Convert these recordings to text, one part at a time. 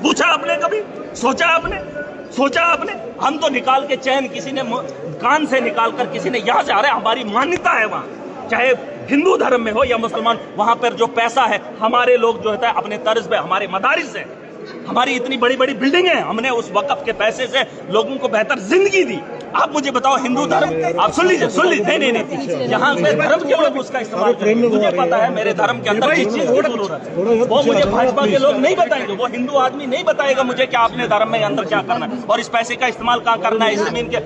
पूछा आपने कभी? सोचा आपने? सोचा आपने? हम तो निकाल के चैन किसी ने कान से निकाल कर किसी ने यहाँ से, आ रहा है हमारी मान्यता है वहाँ, चाहे हिंदू धर्म में हो या मुसलमान, वहां पर जो पैसा है हमारे लोग जो होता है अपने तर्ज पे, हमारे मदारिस है, हमारी इतनी बड़ी बड़ी बिल्डिंग है, हमने उस वक़्फ के पैसे से लोगों को बेहतर जिंदगी दी। आप मुझे बताओ हिंदू धर्म, आप सुन लीजिए नहीं, यहाँ पे धर्म के लोग उसका इस्तेमाल करेंगे। मुझे पता है मेरे धर्म के अंदर किस चीज की जरूरत है, वो मुझे भाजपा के लोग नहीं बताएंगे, वो हिंदू आदमी नहीं बताएगा मुझे कि आपने धर्म में अंदर क्या करना है और इस पैसे का इस्तेमाल कहाँ करना है। इस जमीन के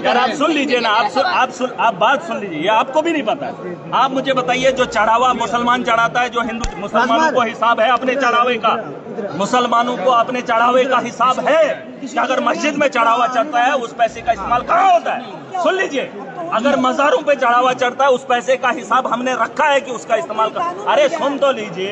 आप सुन लीजिए ना, आप बात सुन लीजिए, ये आपको भी नहीं पता है। आप मुझे बताइए जो चढ़ावा मुसलमान चढ़ाता है, जो हिंदू, मुसलमानों को हिसाब है अपने चढ़ावे का, मुसलमानों को अपने चढ़ावे का हिसाब है कि अगर मस्जिद में चढ़ावा चढ़ता है उस पैसे का इस्तेमाल कहाँ होता है। सुन लीजिए, अगर मज़ारों पे चढ़ावा चढ़ता है उस पैसे का हिसाब हमने रखा है कि उसका इस्तेमाल कर। अरे सुन तो लीजिए,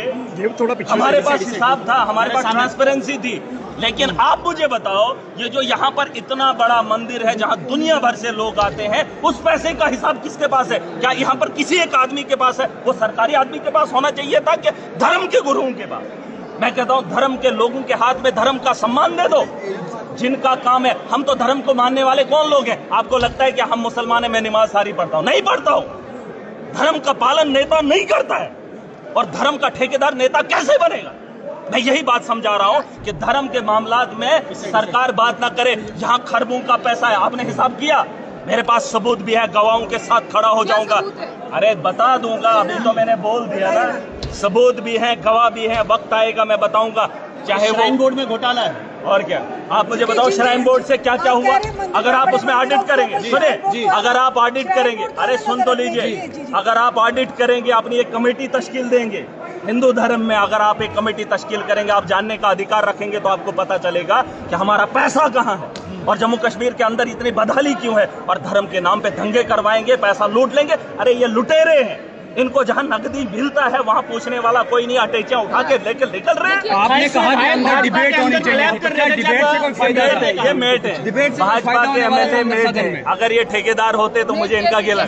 हमारे पास हिसाब था, हमारे पास ट्रांसपेरेंसी थी। लेकिन आप मुझे बताओ, ये जो यहाँ पर इतना बड़ा मंदिर है जहाँ दुनिया भर से लोग आते हैं, उस पैसे का हिसाब किसके पास है? क्या यहाँ पर किसी एक आदमी के पास है? वो सरकारी आदमी के पास होना चाहिए था कि धर्म के गुरुओं के पास? मैं कहता हूं धर्म के लोगों के हाथ में धर्म का सम्मान दे दो, जिनका काम है। हम तो धर्म को मानने वाले कौन लोग हैं? आपको लगता है कि हम मुसलमान हैं, मैं नमाज सारी पढ़ता हूं? नहीं पढ़ता हूं। धर्म का पालन नेता नहीं करता है, और धर्म का ठेकेदार नेता कैसे बनेगा? मैं यही बात समझा रहा हूं कि धर्म के मामलात में सरकार बात ना करे। जहां खरबों का पैसा है, आपने हिसाब किया? मेरे पास सबूत भी है, गवाहों के साथ खड़ा हो जाऊंगा। अरे बता दूंगा, अभी तो मैंने बोल दिया ना, सबूत भी है, गवाह भी है, वक्त आएगा मैं बताऊंगा। चाहे श्राइन बोर्ड में घोटाला है और क्या, आप मुझे बताओ श्राइन बोर्ड से क्या क्या हुआ? अगर आप उसमें ऑडिट करेंगे, सुने, अगर आप ऑडिट करेंगे, अरे सुन तो लीजिए, अगर आप ऑडिट करेंगे, अपनी एक कमेटी तश्कील देंगे हिंदू धर्म में, अगर आप एक कमेटी तश्कील करेंगे, आप जानने का अधिकार रखेंगे, तो आपको पता चलेगा कि हमारा पैसा कहाँ है और जम्मू कश्मीर के अंदर इतनी बदहाली क्यों है। और धर्म के नाम पे दंगे करवाएंगे, पैसा लूट लेंगे। अरे ये लुटेरे हैं, इनको जहां नकदी मिलता है वहां पूछने वाला कोई नहीं, अटैचियां उठा के लेकर निकल रहे हैं। आपने कहा कि अंदर डिबेट होनी चाहिए, डिबेट से कोई फायदा है? ये मेट है, भाजपा के एमएलए मेट है। अगर ये ठेकेदार होते तो मुझे इनका गिला।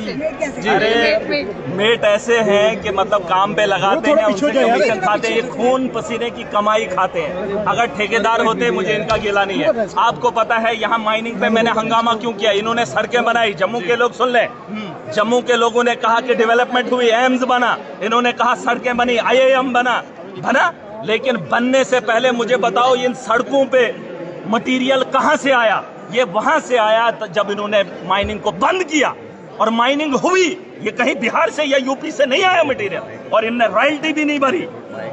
अरे मेट ऐसे हैं कि मतलब काम पे लगाते हैं, उनसे कमीशन खाते हैं, ये खून पसीने की कमाई खाते हैं। अगर ठेकेदार होते मुझे इनका गिला नहीं है। आपको पता है यहाँ माइनिंग पे मैंने हंगामा क्यों किया? इन्होंने सड़कें बनाई, जम्मू के लोग सुन ले, जम्मू के लोगों ने कहा कि डेवलपमेंट हुई, एम्स बना, इन्होंने कहा सड़कें बनी, IIM बना, लेकिन बनने से पहले मुझे बताओ इन सड़कों पे मटेरियल कहां से आया? ये वहां से आया जब इन्होंने माइनिंग को बंद किया, और माइनिंग हुई। ये कहीं बिहार से या यूपी से नहीं आया मटेरियल, और इनने रॉयल्टी भी नहीं भरी।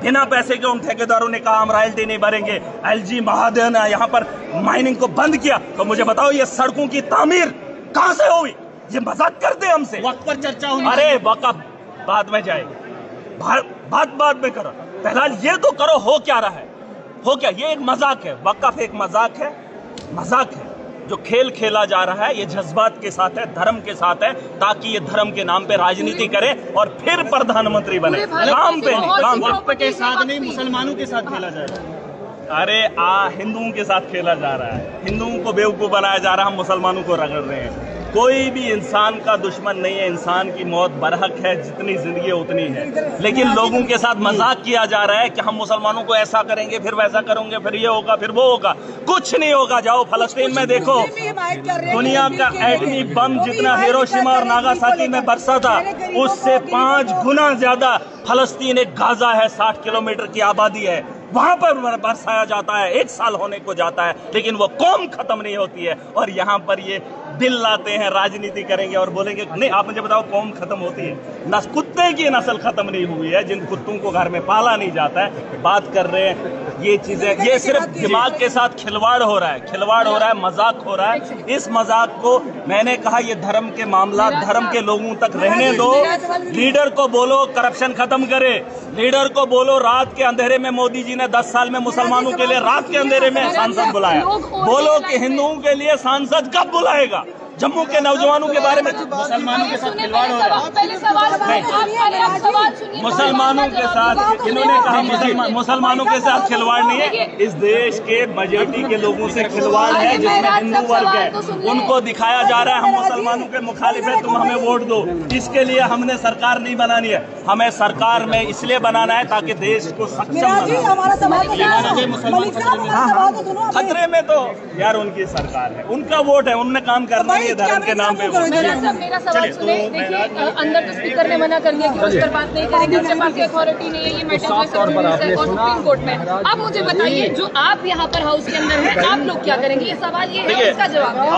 बिना पैसे के उन ठेकेदारों ने कहा हम रॉयल्टी नहीं भरेंगे। LG महाजन ने यहाँ पर माइनिंग को बंद किया। तो मुझे बताओ ये सड़कों की तामीर कहां से हुई? ये मजाक करते हमसे। वक्त पर चर्चा होनी। अरे वक़्फ़ बाद में जाएगी, बात बाद में करो, फिलहाल ये तो करो हो क्या रहा है, हो क्या? ये एक मजाक है, वक़्फ़ एक मजाक है, मजाक है। जो खेल खेला जा रहा है ये जज्बात के साथ है, धर्म के साथ है, ताकि ये धर्म के नाम पे राजनीति करे और फिर प्रधानमंत्री बने। काम पे नहीं, काम वक्फ के साथ नहीं, मुसलमानों के साथ खेला जा रहा है। अरे हिंदुओं के साथ खेला जा रहा है, हिंदुओं को बेवकूफ़ बनाया जा रहा है, हम मुसलमानों को रगड़ रहे हैं। कोई भी इंसान का दुश्मन नहीं है, इंसान की मौत बरहक है, जितनी जिंदगी उतनी है। लेकिन लोगों के साथ मजाक किया जा रहा है कि हम मुसलमानों को ऐसा करेंगे, फिर वैसा करेंगे, फिर ये होगा, फिर वो होगा। कुछ नहीं होगा। जाओ फलस्तीन में देखो, दुनिया का एटमी बम जितना हिरोशिमा और नागासाकी में बरसा था, उससे 5 गुना ज्यादा फलस्तीन एक गाजा है, 60 किलोमीटर की आबादी है, वहां पर बरसाया जाता है, 1 साल होने को जाता है, लेकिन वो कौम खत्म नहीं होती है। और यहाँ पर ये बिल लाते हैं, राजनीति करेंगे और बोलेंगे नहीं। आप मुझे बताओ कौम खत्म होती है? कुत्ते की नस्ल खत्म नहीं हुई है, जिन कुत्तों को घर में पाला नहीं जाता है। बात कर रहे हैं ये चीजें, ये सिर्फ दिमाग के साथ खिलवाड़ हो रहा है, खिलवाड़ हो रहा है, मजाक हो रहा है। इस मजाक को मैंने कहा ये धर्म के मामला धर्म के लोगों तक रहने दो। लीडर को बोलो करप्शन खत्म करे, लीडर को बोलो रात के अंधेरे में मोदी जी ने 10 साल में मुसलमानों के लिए रात के अंधेरे में सांसद बुलाया, बोलो कि हिंदुओं के लिए सांसद कब बुलाएगा। जम्मू के नौजवानों के बारे में मुसलमानों के साथ खिलवाड़ हो रहा है। पहले सवाल सुनिए। मुसलमानों के साथ इन्होंने कहा मुसलमानों के साथ खिलवाड़ नहीं है, इस देश के मेजॉरिटी के लोगों से खिलवाड़ है जिसमें हिंदू वर्ग है। उनको दिखाया जा रहा है हम मुसलमानों के मुखालिफ है, तुम हमें वोट दो। इसके लिए हमने सरकार नहीं बनानी है, हमें सरकार में इसलिए बनाना है ताकि देश को सक्षम खतरे में तो यार उनकी सरकार है, उनका वोट है, उनने काम करना है धर्म के नाम पे। मेरा सवाल सुने। देखिए अंदर तो स्पीकर ने मना कर दिया कि उस पर बात नहीं करेंगे, उनके पास अथॉरिटी नहीं है, ये मैटर और सुप्रीम कोर्ट में। अब मुझे बताइए, जो आप यहाँ पर हाउस के अंदर हैं, आप लोग क्या करेंगे? ये सवाल ये है, इसका जवाब है।